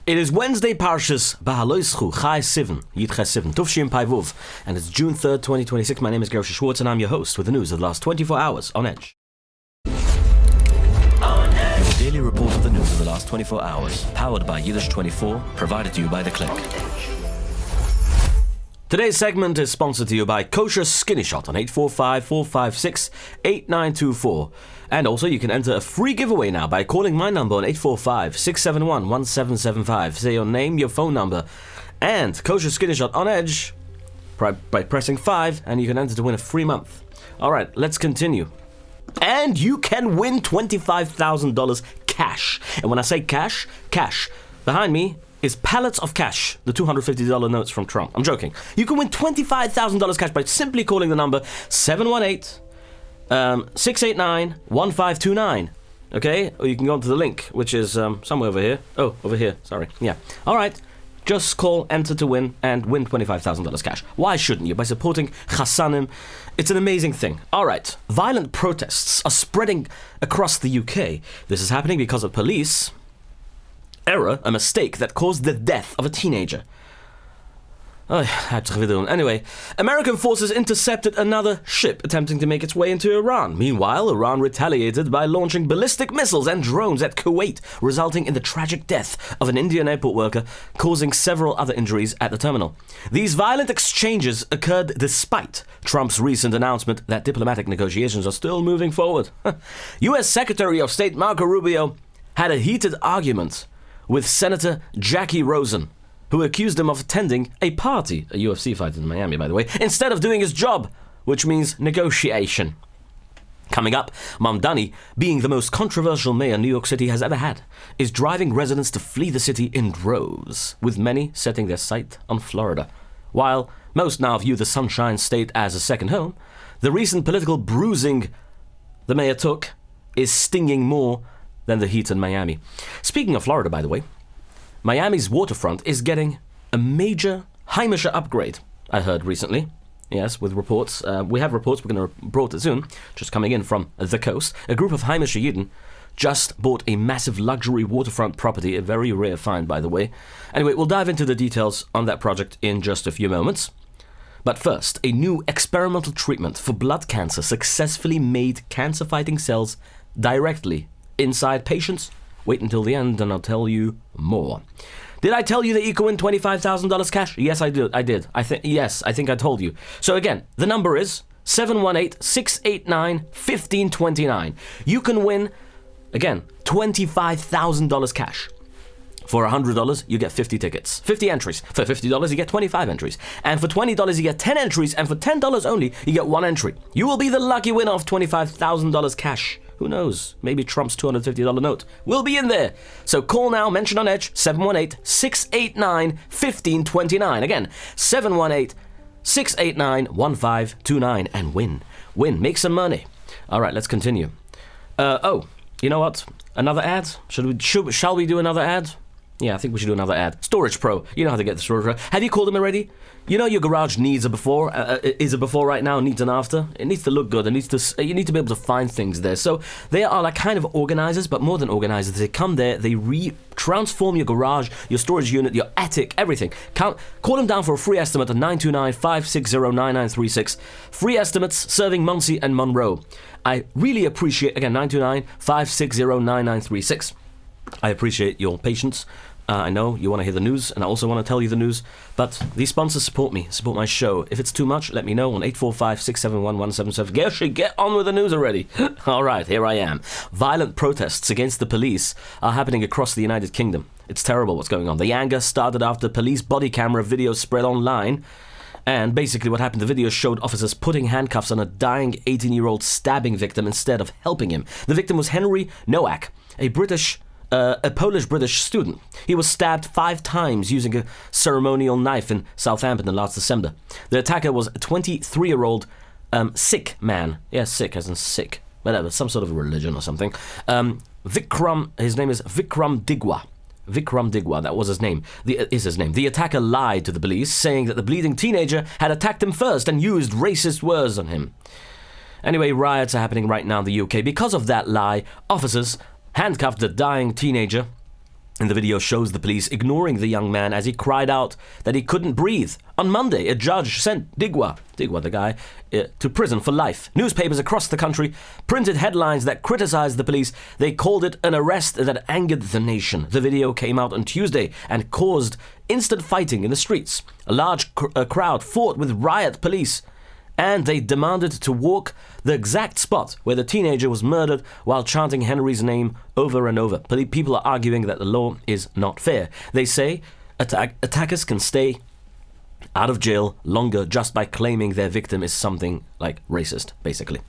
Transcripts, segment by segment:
It is Wednesday, Parshas Bahaloischu, Chai Sivan, Yid Chai Sivan, Tufshim Pai Vuv, and it's June 3rd, 2026. My name is Gershy Schwarcz, and I'm your host with the news of the last 24 hours on Edge. Your daily report of the news of the last 24 hours, powered by Yiddish24, provided to you by The Click. Today's segment is sponsored to you by Kosher Skinny Shot on 845-456-8924. And also, you can enter a free giveaway now by calling my number on 845-671-1775. Say your name, your phone number, and Kosher Skinny Shot on Edge by pressing 5, and you can enter to win a free month. All right, let's continue. And you can win $25,000 cash. And when I say cash, behind me is pallets of cash, the $250 notes from Trump. I'm joking. You can win $25,000 cash by simply calling the number 718-689-1529. Okay? Or you can go onto the link, which is somewhere over here. Oh, over here. Sorry. Yeah. All right. Just call, enter to win, and win $25,000 cash. Why shouldn't you? By supporting Chassanim. It's an amazing thing. All right. Violent protests are spreading across the UK. This is happening because of police error, a mistake that caused the death of a teenager. Anyway, American forces intercepted another ship attempting to make its way into Iran. Meanwhile, Iran retaliated by launching ballistic missiles and drones at Kuwait, resulting in the tragic death of an Indian airport worker, causing several other injuries at the terminal. These violent exchanges occurred despite Trump's recent announcement that diplomatic negotiations are still moving forward. U.S. Secretary of State Marco Rubio had a heated argument with Senator Jackie Rosen, who accused him of attending a party, a UFC fight in Miami, by the way, instead of doing his job, which means negotiation. Coming up, Mamdani, being the most controversial mayor New York City has ever had, is driving residents to flee the city in droves, with many setting their sight on Florida. While most now view the Sunshine State as a second home, the recent political bruising the mayor took is stinging more than the heat in Miami. Speaking of Florida, by the way, Miami's waterfront is getting a major Heimischer upgrade, I heard recently. Yes, with reports. We have reports, we're going to report it soon, just coming in from the coast. A group of Heimischer Yidden just bought a massive luxury waterfront property, a very rare find, by the way. Anyway, we'll dive into the details on that project in just a few moments. But first, a new experimental treatment for blood cancer successfully made cancer-fighting cells directly inside patients. Wait until the end and I'll tell you more. Did I tell you that you can win $25,000 cash? Yes, I did. I think I told you. So again, the number is 718-689-1529. You can win, again, $25,000 cash. For $100, you get 50 tickets. 50 entries. For $50, you get 25 entries. And for $20, you get 10 entries. And for $10 only, you get 1 entry. You will be the lucky winner of $25,000 cash. Who knows? Maybe Trump's $250 note will be in there. So call now, mention on Edge, 718-689-1529. Again, 718-689-1529 and win. Win. Make some money. All right, let's continue. You know what? Another ad? Shall we do another ad? Yeah, I think we should do another ad. Storage Pro. You know how to get the Storage Pro. Have you called them already? You know your garage needs a before. Is a before right now, needs an after. It needs to look good. You need to be able to find things there. So they are like kind of organizers, but more than organizers. They come there, they transform your garage, your storage unit, your attic, everything. Call them down for a free estimate at 929-560-9936. Free estimates serving Muncie and Monroe. I really appreciate, again, 929-560-9936. I appreciate your patience. I know you want to hear the news, and I also want to tell you the news, but these sponsors support me, support my show. If it's too much, let me know on 845-671-177. Gershy, get on with the news already. All right, here I am. Violent protests against the police are happening across the United Kingdom. It's terrible what's going on. The anger started after police body camera video spread online. And basically what happened, the video showed officers putting handcuffs on a dying 18-year-old stabbing victim instead of helping him. The victim was Henry Nowak, a Polish-British student. He was stabbed 5 times using a ceremonial knife in Southampton last December. The attacker was a 23-year-old Sikh man. Yeah, Sikh as in sick. Whatever, some sort of religion or something. His name is Vikram Digwa. Vikram Digwa, that was his name. The attacker lied to the police, saying that the bleeding teenager had attacked him first and used racist words on him. Anyway, riots are happening right now in the UK. Because of that lie, officers handcuffed the dying teenager And the video shows the police ignoring the young man as he cried out that he couldn't breathe. On Monday, a judge sent Edgware, the guy, to prison for life. Newspapers across the country printed headlines that criticized the police. They called it an arrest that angered the nation. The video came out on Tuesday and caused instant fighting in the streets. A large crowd fought with riot police, and they demanded to walk the exact spot where the teenager was murdered while chanting Henry's name over and over. People are arguing that the law is not fair. They say attackers can stay out of jail longer just by claiming their victim is something like racist, basically.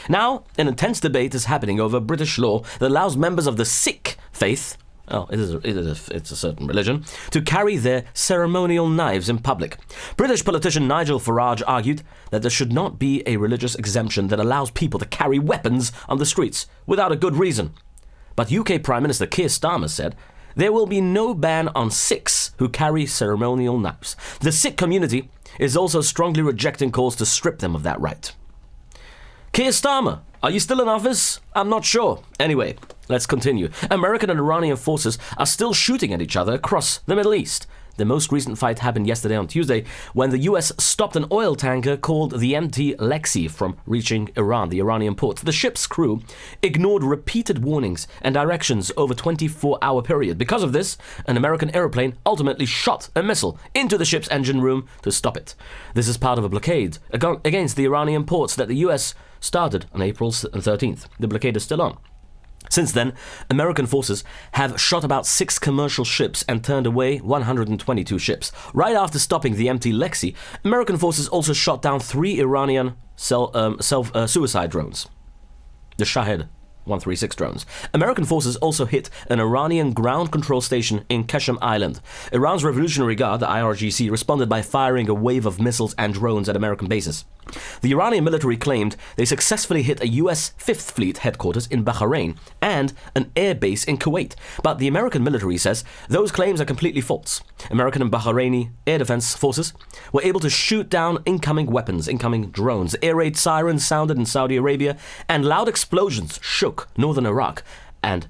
Now, an intense debate is happening over British law that allows members of the Sikh faith, it's a certain religion, to carry their ceremonial knives in public. British politician Nigel Farage argued that there should not be a religious exemption that allows people to carry weapons on the streets without a good reason. But UK Prime Minister Keir Starmer said there will be no ban on Sikhs who carry ceremonial knives. The Sikh community is also strongly rejecting calls to strip them of that right. Keir Starmer, are you still in office? I'm not sure. Anyway, let's continue. American and Iranian forces are still shooting at each other across the Middle East. The most recent fight happened yesterday on Tuesday when the US stopped an oil tanker called the MT Lexi from reaching Iran, the Iranian port. The ship's crew ignored repeated warnings and directions over a 24-hour period. Because of this, an American airplane ultimately shot a missile into the ship's engine room to stop it. This is part of a blockade against the Iranian ports that the US started on April 13th. The blockade is still on. Since then, American forces have shot about 6 commercial ships and turned away 122 ships. Right after stopping the MT Lexi, American forces also shot down 3 Iranian suicide drones, the Shahed 136 drones. American forces also hit an Iranian ground control station in Qasem Island. Iran's Revolutionary Guard, the IRGC, responded by firing a wave of missiles and drones at American bases. The Iranian military claimed they successfully hit a US 5th Fleet headquarters in Bahrain and an air base in Kuwait, but the American military says those claims are completely false. American and Bahraini air defense forces were able to shoot down incoming weapons, incoming drones. Air raid sirens sounded in Saudi Arabia, and loud explosions shook northern Iraq, and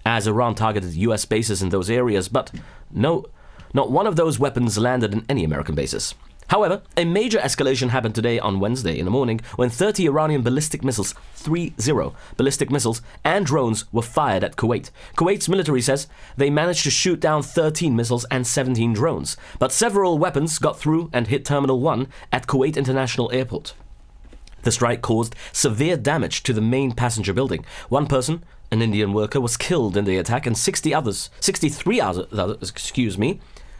as Iran targeted US bases in those areas, but not one of those weapons landed in any American bases. However, a major escalation happened today on Wednesday in the morning when 30 Iranian ballistic missiles, 30 ballistic missiles and drones were fired at Kuwait. Kuwait's military says they managed to shoot down 13 missiles and 17 drones, but several weapons got through and hit Terminal 1 at Kuwait International Airport. The strike caused severe damage to the main passenger building. One person, an Indian worker, was killed in the attack and 63 others,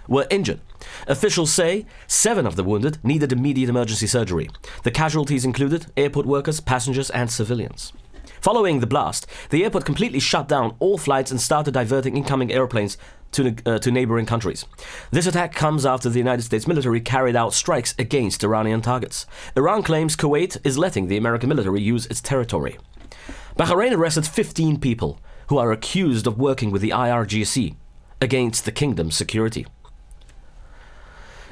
were injured. Officials say 7 of the wounded needed immediate emergency surgery. The casualties included airport workers, passengers, and civilians. Following the blast, the airport completely shut down all flights and started diverting incoming airplanes to neighboring countries. This attack comes after the United States military carried out strikes against Iranian targets. Iran claims Kuwait is letting the American military use its territory. Bahrain arrested 15 people who are accused of working with the IRGC against the kingdom's security.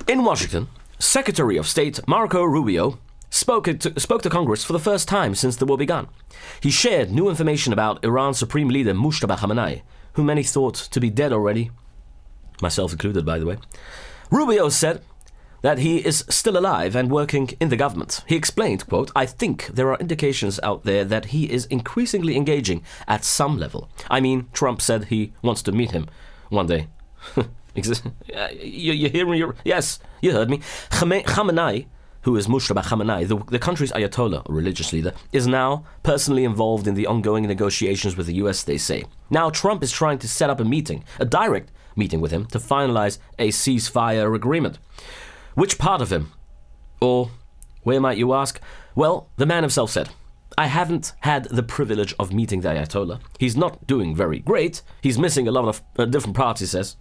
In Washington, Secretary of State Marco Rubio spoke to Congress for the first time since the war began. He shared new information about Iran's Supreme Leader Mujtaba Khamenei, who many thought to be dead already, myself included, by the way. Rubio said that he is still alive and working in the government. He explained, quote, "I think there are indications out there that he is increasingly engaging at some level. I mean, Trump said he wants to meet him one day." You hear me? Yes, you heard me. Khamenei, who is Mujtaba Khamenei, the country's Ayatollah, or religious leader, is now personally involved in the ongoing negotiations with the US, they say. Now Trump is trying to set up a direct meeting with him to finalize a ceasefire agreement. Which part of him? Or where, might you ask? Well, the man himself said, "I haven't had the privilege of meeting the Ayatollah. He's not doing very great. He's missing a lot of different parts," he says.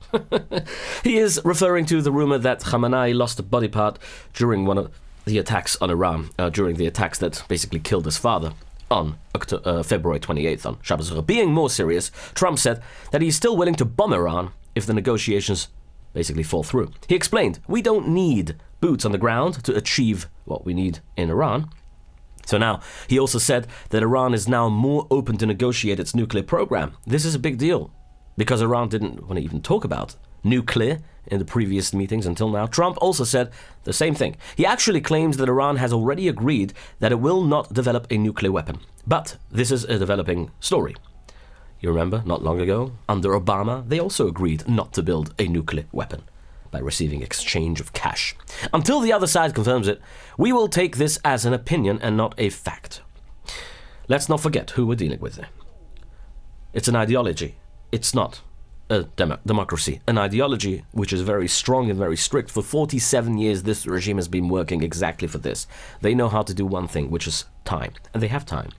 He is referring to the rumor that Khamenei lost a body part during one of the attacks on Iran, during the attacks that basically killed his father on February 28th on Shabbos. Being more serious, Trump said that he's still willing to bomb Iran if the negotiations basically fall through. He explained, "We don't need boots on the ground to achieve what we need in Iran." So now, he also said that Iran is now more open to negotiate its nuclear program. This is a big deal. because Iran didn't want to even talk about nuclear in the previous meetings until now, Trump also said the same thing. He actually claims that Iran has already agreed that it will not develop a nuclear weapon. But this is a developing story. You remember, not long ago, under Obama, they also agreed not to build a nuclear weapon by receiving exchange of cash. Until the other side confirms it, we will take this as an opinion and not a fact. Let's not forget who we're dealing with there. It's an ideology. It's not a democracy. An ideology which is very strong and very strict. For 47 years, this regime has been working exactly for this. They know how to do one thing, which is time. And they have time.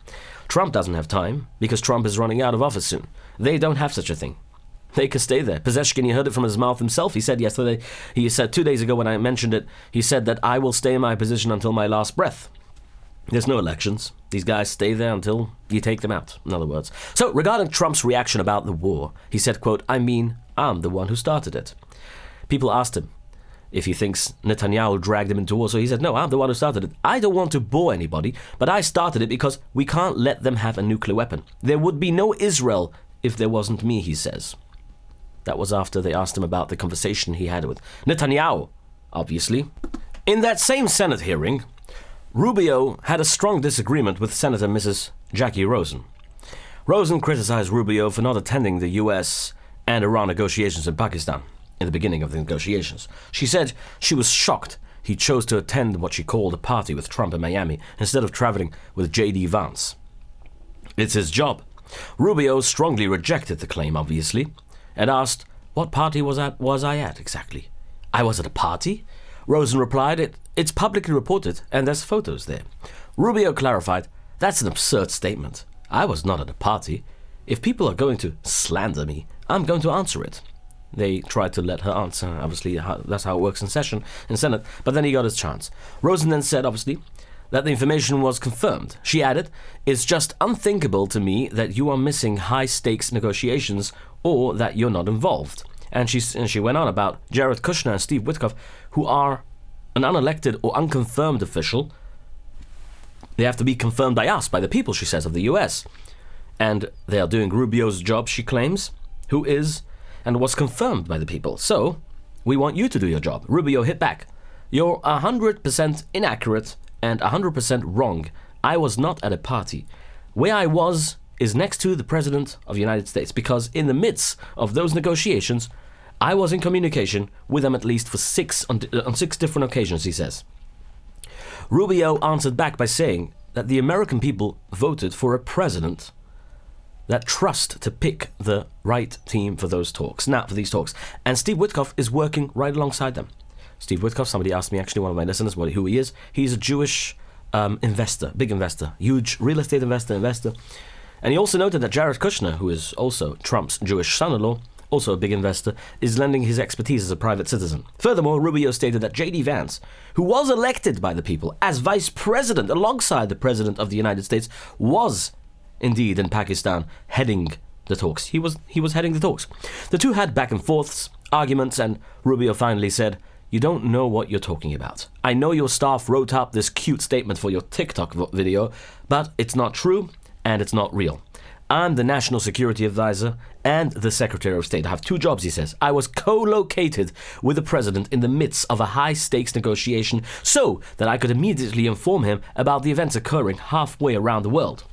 Trump doesn't have time, because Trump is running out of office soon. They don't have such a thing. They can stay there. Pezeshkin, you heard it from his mouth himself. He said yesterday, he said 2 days ago when I mentioned it, he said that I will stay in my position until my last breath. There's no elections. These guys stay there until you take them out, in other words. So, regarding Trump's reaction about the war, he said, quote, I'm the one who started it. People asked him if he thinks Netanyahu dragged him into war. So he said, no, I'm the one who started it. I don't want to bore anybody, but I started it because we can't let them have a nuclear weapon. There would be no Israel if there wasn't me, he says. That was after they asked him about the conversation he had with Netanyahu, obviously. In that same Senate hearing, Rubio had a strong disagreement with Senator Mrs. Jackie Rosen. Rosen criticized Rubio for not attending the US and Iran negotiations in Pakistan in the beginning of the negotiations. She said she was shocked he chose to attend what she called a party with Trump in Miami instead of traveling with J.D. Vance. It's his job. Rubio strongly rejected the claim, obviously, and asked, what party was I at exactly? I was at a party? Rosen replied, it's publicly reported and there's photos there. Rubio clarified, that's an absurd statement. I was not at a party. If people are going to slander me, I'm going to answer it. They tried to let her answer, obviously that's how it works in Senate, but then he got his chance. Rosen then said, obviously, that the information was confirmed. She added, it's just unthinkable to me that you are missing high-stakes negotiations or that you're not involved. And she went on about Jared Kushner and Steve Witkoff, who are an unelected or unconfirmed official. They have to be confirmed by us, by the people, she says, of the US. And they are doing Rubio's job, she claims, who is and was confirmed by the people. So, we want you to do your job. Rubio hit back. You're 100% inaccurate and 100% wrong. I was not at a party. Where I was is next to the President of the United States, because in the midst of those negotiations, I was in communication with them at least on 6 different occasions, he says. Rubio answered back by saying that the American people voted for a president that trust to pick the right team for these talks. And Steve Witkoff is working right alongside them. Steve Witkoff, somebody asked me, actually, one of my listeners, who he is. He's a Jewish investor, big investor, huge real estate investor. And he also noted that Jared Kushner, who is also Trump's Jewish son-in-law, also a big investor, is lending his expertise as a private citizen. Furthermore, Rubio stated that J.D. Vance, who was elected by the people as vice president alongside the president of the United States, was indeed in Pakistan heading the talks. He was heading the talks. The two had back and forths, arguments, and Rubio finally said, you don't know what you're talking about. I know your staff wrote up this cute statement for your TikTok video, but it's not true and it's not real. I'm the National Security Advisor and the Secretary of State. I have 2 jobs, he says. I was co-located with the president in the midst of a high-stakes negotiation so that I could immediately inform him about the events occurring halfway around the world.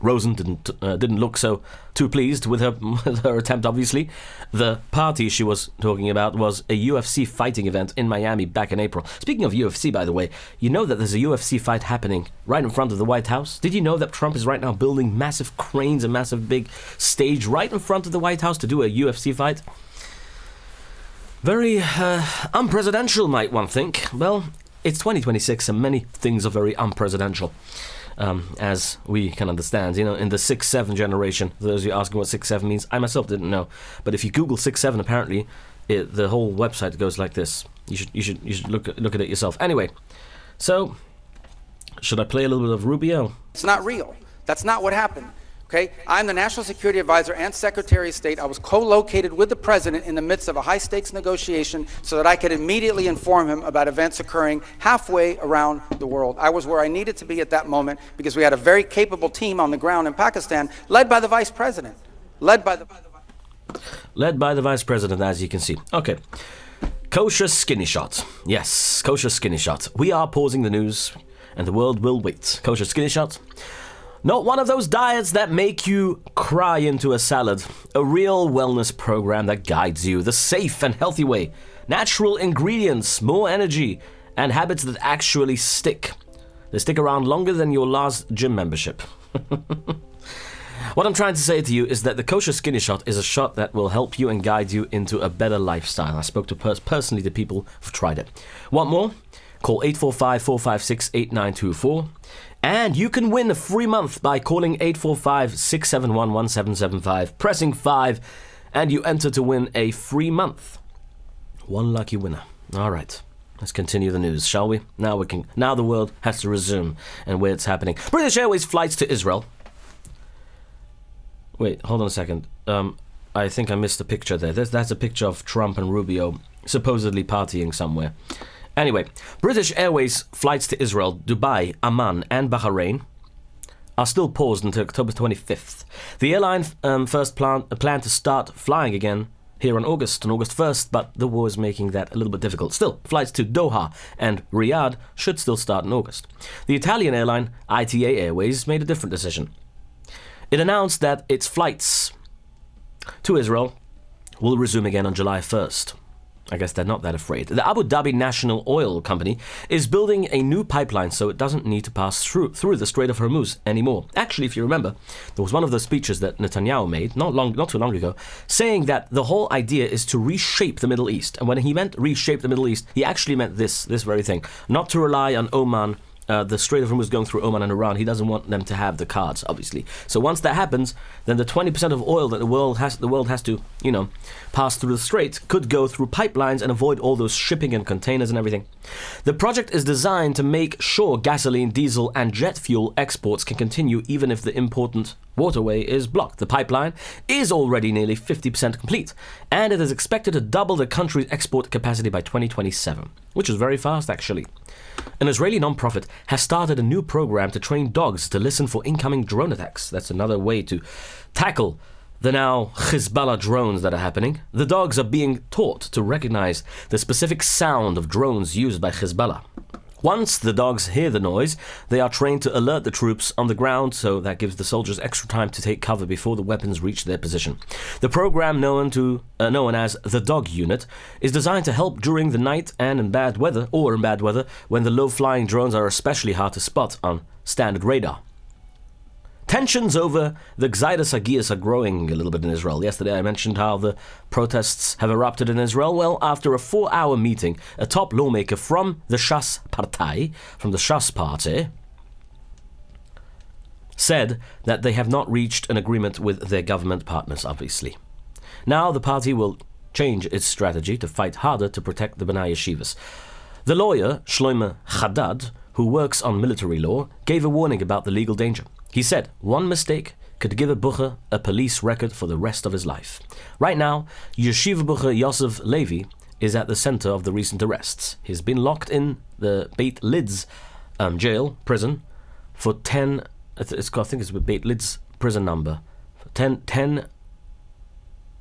Rosen didn't look so too pleased with her attempt, obviously. The party she was talking about was a UFC fighting event in Miami back in April. Speaking of UFC, by the way, you know that there's a UFC fight happening right in front of the White House? Did you know that Trump is right now building massive cranes, a massive big stage right in front of the White House to do a UFC fight? Very unpresidential, might one think. Well, it's 2026 and many things are very unpresidential. As we can understand, in the 6-7 generation, those of you asking what 6-7 means, I myself didn't know. But if you Google 6-7, apparently, the whole website goes like this. You should look at it yourself. Anyway, so should I play a little bit of Rubio? It's not real. That's not what happened. Okay, I'm the National Security Advisor and Secretary of State. I was co-located with the President in the midst of a high-stakes negotiation so that I could immediately inform him about events occurring halfway around the world. I was where I needed to be at that moment because we had a very capable team on the ground in Pakistan, led by the Vice President. Led by the vice president, as you can see. Okay. Kosher skinny shot. Yes, kosher skinny shot. We are pausing the news, and the world will wait. Kosher skinny shot. Not one of those diets that make you cry into a salad. A real wellness program that guides you the safe and healthy way. Natural ingredients, more energy, and habits that actually stick. They stick around longer than your last gym membership. What I'm trying to say to you is that the kosher skinny shot is a shot that will help you and guide you into a better lifestyle. I spoke to personally to people who've tried it. Want more? Call 845-456-8924. And you can win a free month by calling 845-671-1775, pressing 5, and you enter to win a free month. One lucky winner. All right. Let's continue the news, shall we? Now the world has to resume and where it's happening. British Airways flights to Israel. Wait, hold on a second. I think I missed a picture there. That's a picture of Trump and Rubio supposedly partying somewhere. Anyway, British Airways flights to Israel, Dubai, Amman, and Bahrain are still paused until October 25th. The airline first planned to start flying again here on August 1st, but the war is making that a little bit difficult. Still, flights to Doha and Riyadh should still start in August. The Italian airline, ITA Airways, made a different decision. It announced that its flights to Israel will resume again on July 1st. I guess they're not that afraid. The Abu Dhabi National Oil Company is building a new pipeline so it doesn't need to pass through the Strait of Hormuz anymore. Actually, if you remember, there was one of those speeches that Netanyahu made not too long ago, saying that the whole idea is to reshape the Middle East. And when he meant reshape the Middle East, he actually meant this very thing. Not to rely on Oman, the Strait of Hormuz going through Oman and Iran. He doesn't want them to have the cards, obviously. So once that happens, then the 20% of oil that the world has to, pass through the strait could go through pipelines and avoid all those shipping and containers and everything. The project is designed to make sure gasoline, diesel, and jet fuel exports can continue even if the important waterway is blocked. The pipeline is already nearly 50% complete, and it is expected to double the country's export capacity by 2027, which is very fast, actually. An Israeli non-profit has started a new program to train dogs to listen for incoming drone attacks. That's another way to tackle the now Hezbollah drones that are happening. The dogs are being taught to recognize the specific sound of drones used by Hezbollah. Once the dogs hear the noise, they are trained to alert the troops on the ground, so that gives the soldiers extra time to take cover before the weapons reach their position. The program, known as the Dog Unit, is designed to help during the night and in bad weather, when the low-flying drones are especially hard to spot on standard radar. Tensions over the Gzaidas Hagias are growing a little bit in Israel. Yesterday I mentioned how the protests have erupted in Israel. Well, after a 4-hour meeting, a top lawmaker from the Shas Party, said that they have not reached an agreement with their government partners, obviously. Now the party will change its strategy to fight harder to protect the B'nai Yeshivas. The lawyer, Shloime Haddad, who works on military law, gave a warning about the legal danger. He said one mistake could give a bucher a police record for the rest of his life. Right now, Yeshiva bucher Yosef Levi is at the center of the recent arrests. He's been locked in the Beit Lids prison for 10... I think it's Beit Lids prison number. 10...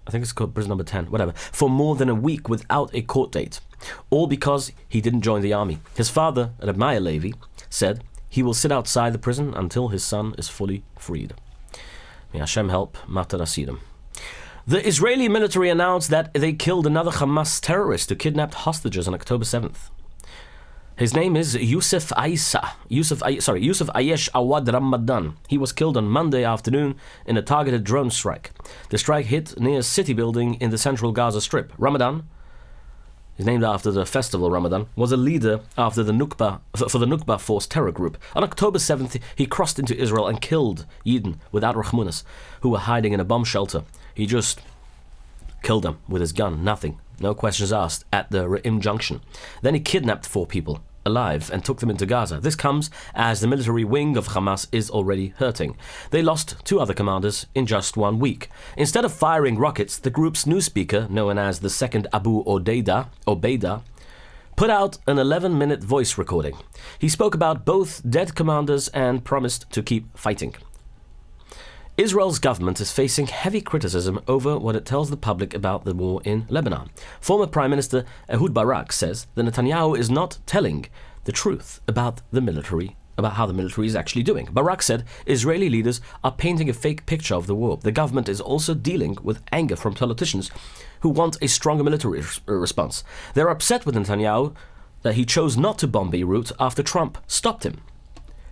I think it's called prison number 10, whatever. For more than a week without a court date. All because he didn't join the army. His father, Reb Meir Levi, said he will sit outside the prison until his son is fully freed. May Hashem help Matar Asidim. The Israeli military announced that they killed another Hamas terrorist who kidnapped hostages on October 7th. His name is Yusuf Ayesh Awad Ramadan. He was killed on Monday afternoon in a targeted drone strike. The strike hit near a city building in the central Gaza Strip. Ramadan, he's named after the festival Ramadan, was a leader after the for the Nukba Force terror group. On October 7th, he crossed into Israel and killed Yidden without Rachmanis, who were hiding in a bomb shelter. He just killed them with his gun, nothing, no questions asked, at the Re'im Junction. Then he kidnapped 4 people alive and took them into Gaza. This comes as the military wing of Hamas is already hurting. They lost 2 other commanders in just 1 week. Instead of firing rockets, the group's news speaker, known as the Second Abu Obeida, put out an 11-minute voice recording. He spoke about both dead commanders and promised to keep fighting. Israel's government is facing heavy criticism over what it tells the public about the war in Lebanon. Former Prime Minister Ehud Barak says that Netanyahu is not telling the truth about how the military is actually doing. Barak said Israeli leaders are painting a fake picture of the war. The government is also dealing with anger from politicians who want a stronger military response. They're upset with Netanyahu that he chose not to bomb Beirut after Trump stopped him.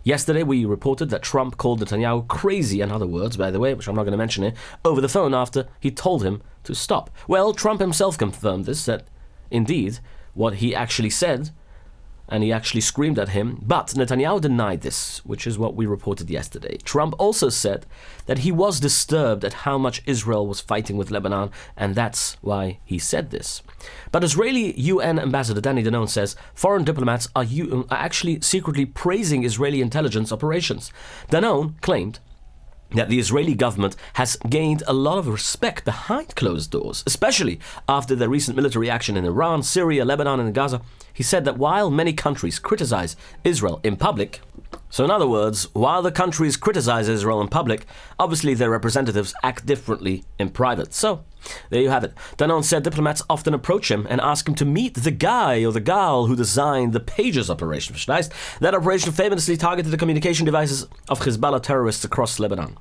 Yesterday, we reported that Trump called Netanyahu crazy, in other words, by the way, which I'm not going to mention here, over the phone after he told him to stop. Well, Trump himself confirmed this, that indeed, what he actually said, and he actually screamed at him, but Netanyahu denied this, which is what we reported yesterday. Trump also said that he was disturbed at how much Israel was fighting with Lebanon, and that's why he said this. But Israeli UN Ambassador Danny Danon says foreign diplomats are actually secretly praising Israeli intelligence operations. Danon claimed that the Israeli government has gained a lot of respect behind closed doors, especially after the recent military action in Iran, Syria, Lebanon, and Gaza. He said that while many countries criticize Israel in public, so in other words, while the countries criticize Israel in public, obviously their representatives act differently in private. So, there you have it. Danon said diplomats often approach him and ask him to meet the guy or the gal who designed the Pages operation. That operation famously targeted the communication devices of Hezbollah terrorists across Lebanon.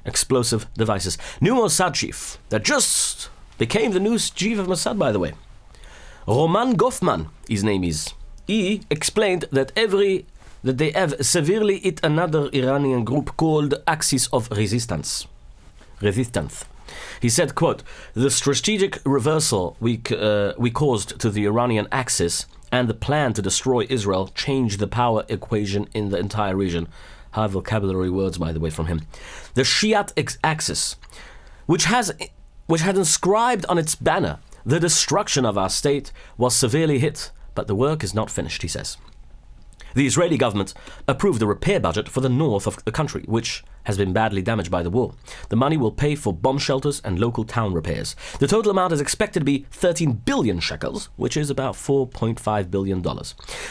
Explosive devices. New Mossad chief that just became the new chief of Mossad, by the way. Roman Goffman, his name is. He explained that they have severely hit another Iranian group called Axis of Resistance. He said, quote, "The strategic reversal we caused to the Iranian axis and the plan to destroy Israel changed the power equation in the entire region." High vocabulary words, by the way, from him. The Shiite axis, which had inscribed on its banner, "The destruction of our state," was severely hit, but the work is not finished, he says. The Israeli government approved a repair budget for the north of the country, which has been badly damaged by the war. The money will pay for bomb shelters and local town repairs. The total amount is expected to be 13 billion shekels, which is about $4.5 billion.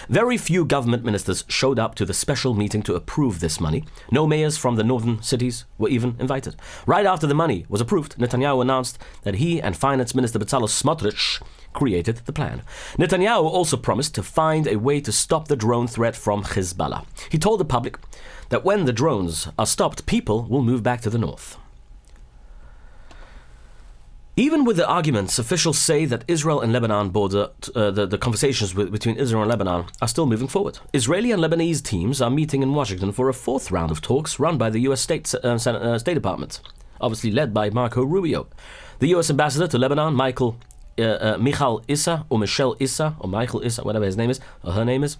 Very few government ministers showed up to the special meeting to approve this money. No mayors from the northern cities were even invited. Right after the money was approved, Netanyahu announced that he and Finance Minister Bezalel Smotrich created the plan. Netanyahu also promised to find a way to stop the drone threat from Hezbollah. He told the public that when the drones are stopped, people will move back to the north. Even with the arguments, officials say that Israel and Lebanon border, the conversations between Israel and Lebanon are still moving forward. Israeli and Lebanese teams are meeting in Washington for a fourth round of talks run by the U.S. State Department, obviously led by Marco Rubio. The U.S. ambassador to Lebanon, Michael Issa, or Michelle Issa, or Michael Issa, whatever his name is, or her name is.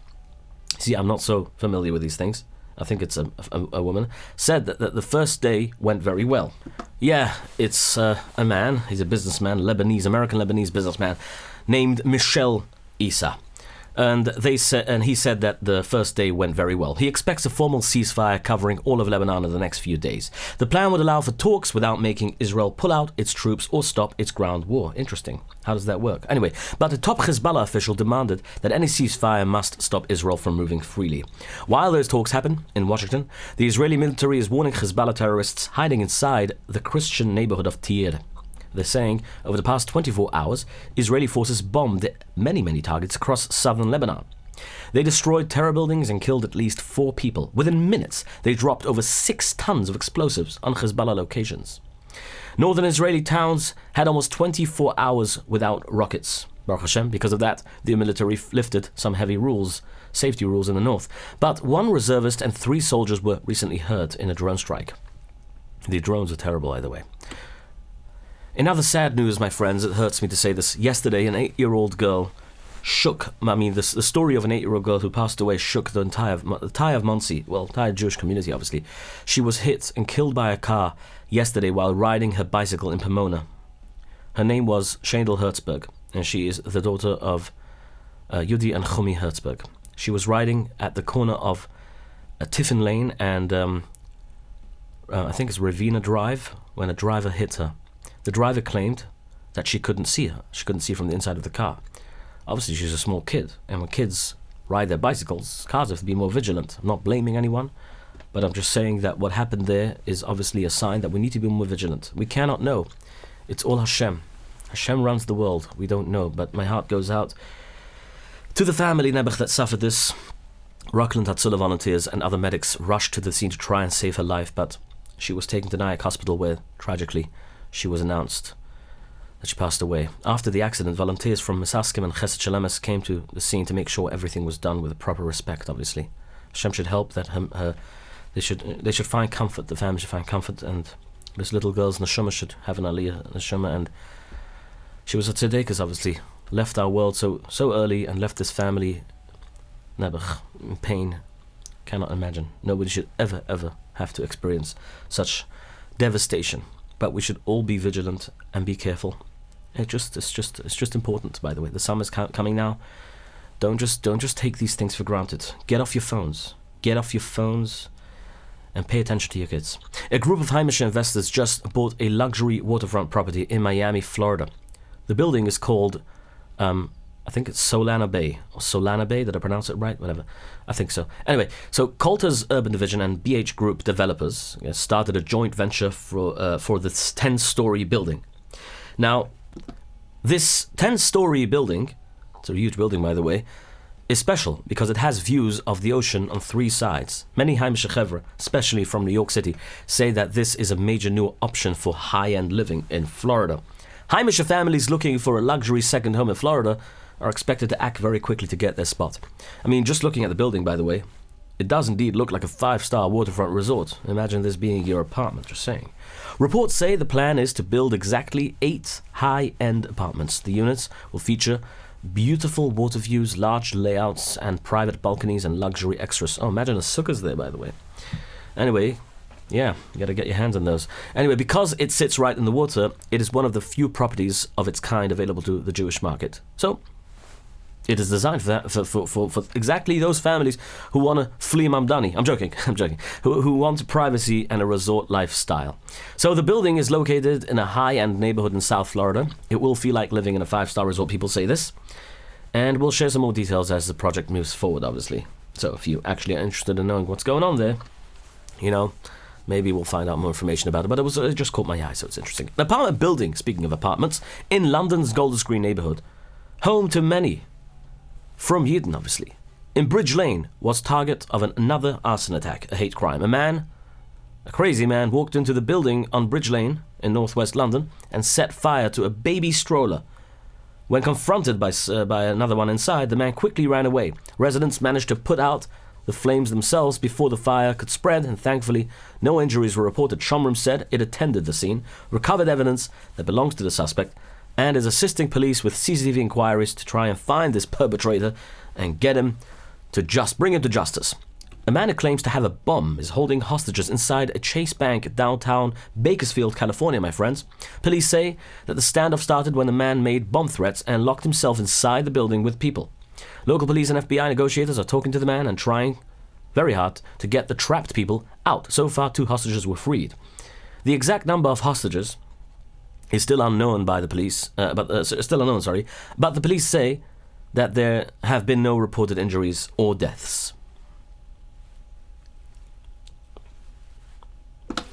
See, I'm not so familiar with these things. I think it's a woman, said that the first day went very well. Yeah, it's a man, he's a businessman, American Lebanese businessman, named Michelle Issa. And he said that the first day went very well. He expects a formal ceasefire covering all of Lebanon in the next few days. The plan would allow for talks without making Israel pull out its troops or stop its ground war. Interesting. How does that work? Anyway, but a top Hezbollah official demanded that any ceasefire must stop Israel from moving freely. While those talks happen in Washington, the Israeli military is warning Hezbollah terrorists hiding inside the Christian neighborhood of Tyre. They're saying over the past 24 hours, Israeli forces bombed many targets across southern Lebanon. They destroyed terror buildings and killed at least 4 people. Within minutes, they dropped over 6 tons of explosives on Hezbollah locations. Northern Israeli towns had almost 24 hours without rockets. Baruch Hashem, because of that, the military lifted some heavy safety rules in the north. But 1 reservist and 3 soldiers were recently hurt in a drone strike. The drones are terrible, either way. In other sad news, my friends, it hurts me to say this. Yesterday, an 8-year-old girl the story of an 8-year-old girl who passed away shook the entire Monsey, entire Jewish community, obviously. She was hit and killed by a car yesterday while riding her bicycle in Pomona. Her name was Shandel Herzberg, and she is the daughter of Yudi and Chumi Herzberg. She was riding at the corner of Tiffin Lane and I think it's Ravina Drive when a driver hit her. The driver claimed that she couldn't see her. She couldn't see from the inside of the car. Obviously, she's a small kid, and when kids ride their bicycles, cars have to be more vigilant. I'm not blaming anyone, But I'm just saying that what happened there is obviously a sign that we need to be more vigilant. We cannot know. It's all Hashem. Hashem runs the world. We don't know. But my heart goes out to the family, Nebuch, that suffered this. Rockland Hatzalah volunteers and other medics rushed to the scene to try and save her life, but she was taken to Nyack Hospital where, tragically, she was announced that she passed away. After the accident, volunteers from Misaskim and Chesed Shalemes came to the scene to make sure everything was done with proper respect, obviously. Hashem should help that they should find comfort, the family should find comfort, and this little girl's neshama should have an aliyah neshama, and she was a tzedekah, obviously, left our world so early and left this family Nebuch in pain. Cannot imagine. Nobody should ever have to experience such devastation. But we should all be vigilant and be careful. It's just important. By the way, the summer's coming now. Don't just take these things for granted. Get off your phones. Get off your phones and pay attention to your kids. A group of Heimish investors just bought a luxury waterfront property in Miami, Florida. The building is called I think it's Solana Bay, or Solana Bay, did I pronounce it right? Whatever. I think so. Anyway, so Coulter's Urban Division and BH Group developers started a joint venture for this 10-story building. Now, this 10-story building, it's a huge building by the way, is special because it has views of the ocean on 3 sides. Many Heimish Chevra, especially from New York City, say that this is a major new option for high-end living in Florida. Heimish families looking for a luxury second home in Florida are expected to act very quickly to get their spot. I mean, just looking at the building, by the way, it does indeed look like a 5-star waterfront resort. Imagine this being your apartment, just saying. Reports say the plan is to build exactly 8 high-end apartments. The units will feature beautiful water views, large layouts, and private balconies and luxury extras. Oh, imagine the sukkahs there, by the way. Anyway, yeah, you got to get your hands on those. Anyway, because it sits right in the water, it is one of the few properties of its kind available to the Jewish market. So, it is designed for exactly those families who want to flee Mamdani. I'm joking. Who want privacy and a resort lifestyle. So the building is located in a high-end neighborhood in South Florida. It will feel like living in a 5-star resort, people say this. And we'll share some more details as the project moves forward, obviously. So if you actually are interested in knowing what's going on there, maybe we'll find out more information about it. But it just caught my eye, so it's interesting. An apartment building, speaking of apartments, in London's Golders Green neighborhood, home to many from Yidden, obviously, in Bridge Lane, was target of another arson attack, a hate crime. A crazy man, walked into the building on Bridge Lane in northwest London and set fire to a baby stroller. When confronted by another one inside, the man quickly ran away. Residents managed to put out the flames themselves before the fire could spread, and thankfully no injuries were reported. Shomrim said it attended the scene, recovered evidence that belongs to the suspect, and is assisting police with CCTV inquiries to try and find this perpetrator and bring him to justice. A man who claims to have a bomb is holding hostages inside a Chase Bank downtown Bakersfield, California, my friends. Police say that the standoff started when the man made bomb threats and locked himself inside the building with people. Local police and FBI negotiators are talking to the man and trying very hard to get the trapped people out. So far, 2 hostages were freed. The exact number of hostages is still unknown by the police, but the police say that there have been no reported injuries or deaths.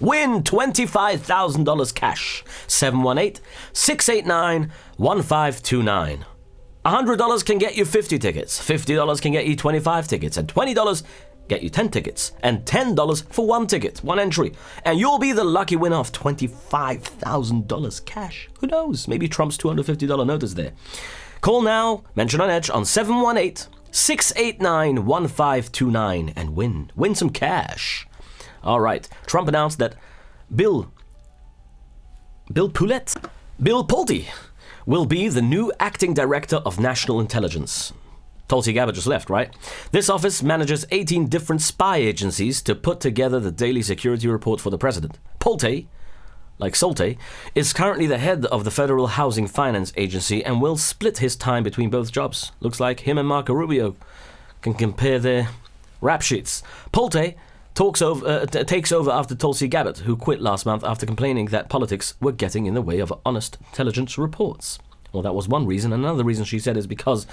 Win $25,000 cash. 718-689-1529. $100 can get you 50 tickets. $50 can get you 25 tickets. And $20 get you 10 tickets. And $10 for 1 ticket, 1 entry. And you'll be the lucky winner of $25,000 cash. Who knows? Maybe Trump's $250 note is there. Call now, mention on Edge on 718-689-1529 and win some cash. All right. Trump announced that Bill Pulte will be the new acting director of national intelligence. Tulsi Gabbard just left, right? This office manages 18 different spy agencies to put together the daily security report for the president. Pulte, like Solte, is currently the head of the Federal Housing Finance Agency and will split his time between both jobs. Looks like him and Marco Rubio can compare their rap sheets. Pulte takes over after Tulsi Gabbard, who quit last month after complaining that politics were getting in the way of honest intelligence reports. Well, that was one reason. Another reason, she said, is because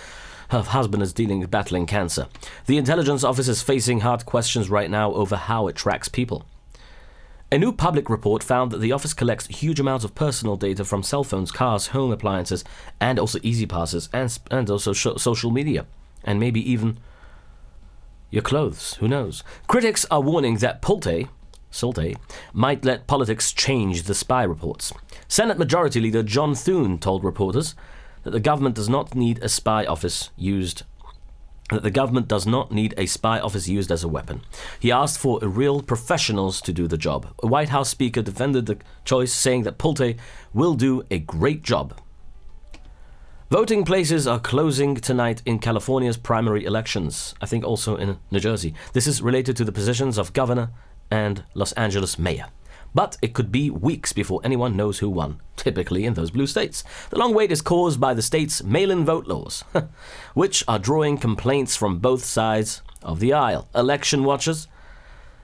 her husband is battling cancer. The intelligence office is facing hard questions right now over how it tracks people. A new public report found that the office collects huge amounts of personal data from cell phones, cars, home appliances, and also easy passes, and also social media, and maybe even your clothes. Who knows? Critics are warning that Sulte might let politics change the spy reports. Senate Majority Leader John Thune told reporters that the government does not need a spy office used as a weapon. He asked for real professionals to do the job. A White House speaker defended the choice, saying that Pulte will do a great job. Voting places are closing tonight in California's primary elections, I think also in New Jersey. This is related to the positions of governor and Los Angeles mayor. But it could be weeks before anyone knows who won, typically in those blue states. The long wait is caused by the state's mail-in vote laws, which are drawing complaints from both sides of the aisle. Election watchers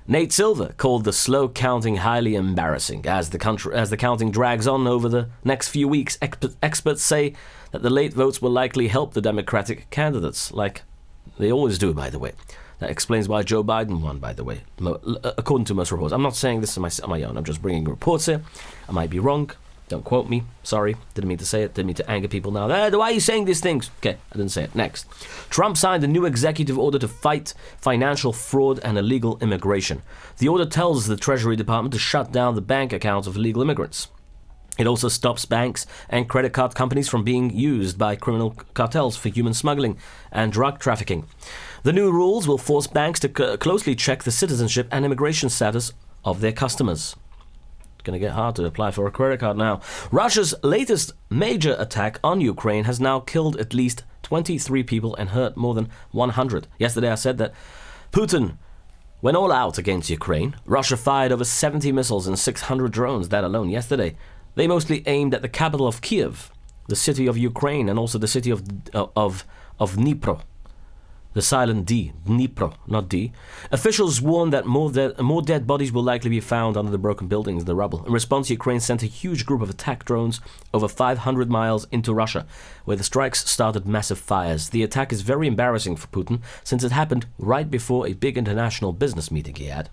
Nate Silver called the slow counting highly embarrassing. As the counting drags on over the next few weeks, experts say that the late votes will likely help the Democratic candidates, like they always do, by the way. That explains why Joe Biden won, by the way, according to most reports. I'm not saying this on my own. I'm just bringing reports here. I might be wrong. Don't quote me. Sorry. Didn't mean to say it. Didn't mean to anger people now. Why are you saying these things? Okay, I didn't say it. Next. Trump signed a new executive order to fight financial fraud and illegal immigration. The order tells the Treasury Department to shut down the bank accounts of illegal immigrants. It also stops banks and credit card companies from being used by criminal cartels for human smuggling and drug trafficking. The new rules will force banks to closely check the citizenship and immigration status of their customers. It's going to get hard to apply for a credit card now. Russia's latest major attack on Ukraine has now killed at least 23 people and hurt more than 100. Yesterday I said that Putin went all out against Ukraine. Russia fired over 70 missiles and 600 drones, that alone, yesterday. They mostly aimed at the capital of Kiev, the city of Ukraine, and also the city of Dnipro. The silent D, Dnipro, not D. Officials warn that more dead bodies will likely be found under the broken buildings, the rubble. In response, Ukraine sent a huge group of attack drones over 500 miles into Russia, where the strikes started massive fires. The attack is very embarrassing for Putin, since it happened right before a big international business meeting he had.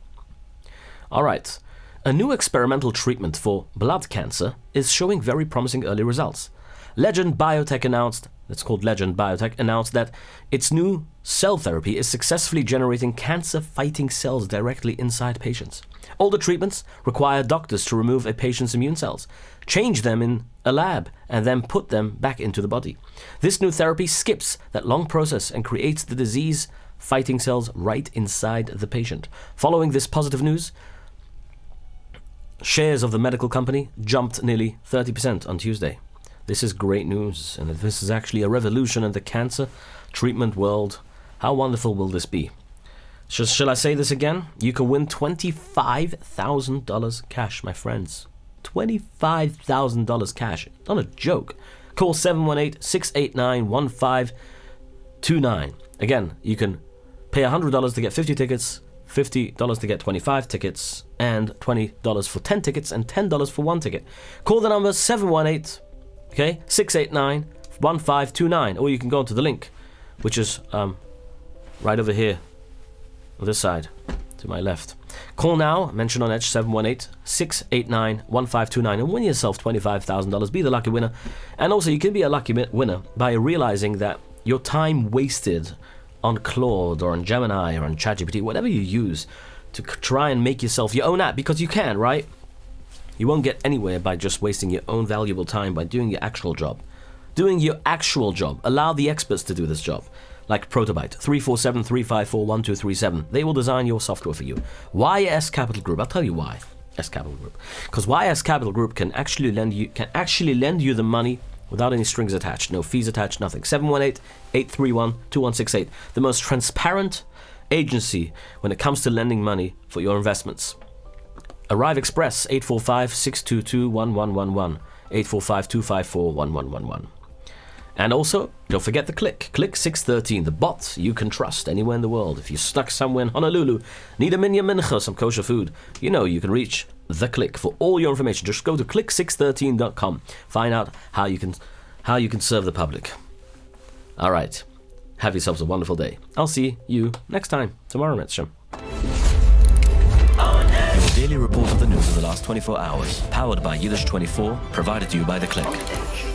All right. A new experimental treatment for blood cancer is showing very promising early results. Legend Biotech announced that its new cell therapy is successfully generating cancer-fighting cells directly inside patients. Older treatments require doctors to remove a patient's immune cells, change them in a lab, and then put them back into the body. This new therapy skips that long process and creates the disease-fighting cells right inside the patient. Following this positive news, shares of the medical company jumped nearly 30% on Tuesday. This is great news, and this is actually a revolution in the cancer treatment world. How wonderful will this be? Shall I say this again? You can win $25,000 cash, my friends. $25,000 cash. Not a joke. Call 718-689-1529. Again, you can pay $100 to get 50 tickets, $50 to get 25 tickets, and $20 for 10 tickets, and $10 for 1 ticket. Call the number 689-1529, or you can go to the link, which is right over here, on this side, to my left. Call now, mention on Edge 718-689-1529, and win yourself $25,000. Be the lucky winner. And also, you can be a lucky winner by realizing that your time wasted on Claude or on Gemini or on ChatGPT, whatever you use to try and make yourself your own app, because you can, right? You won't get anywhere by just wasting your own valuable time by doing your actual job. Doing your actual job. Allow the experts to do this job. Like Protobyte, 347-354-1237. They will design your software for you. Why S Capital Group? I'll tell you why. S Capital Group. Because YS Capital Group can actually lend you the money without any strings attached, no fees attached, nothing. 718-831-2168. The most transparent agency when it comes to lending money for your investments. Arrive Express, 845-622-1111. 845-254-1111. And also, don't forget the Click 613, the bot you can trust anywhere in the world. If you're stuck somewhere in Honolulu, need a minyan mincha, some kosher food, you know you can reach the Click for all your information. Just go to click613.com. Find out how how you can serve the public. All right. Have yourselves a wonderful day. I'll see you next time, tomorrow, Mitzvah. Your daily report of the news of the last 24 hours, powered by Yiddish24, provided to you by The Click.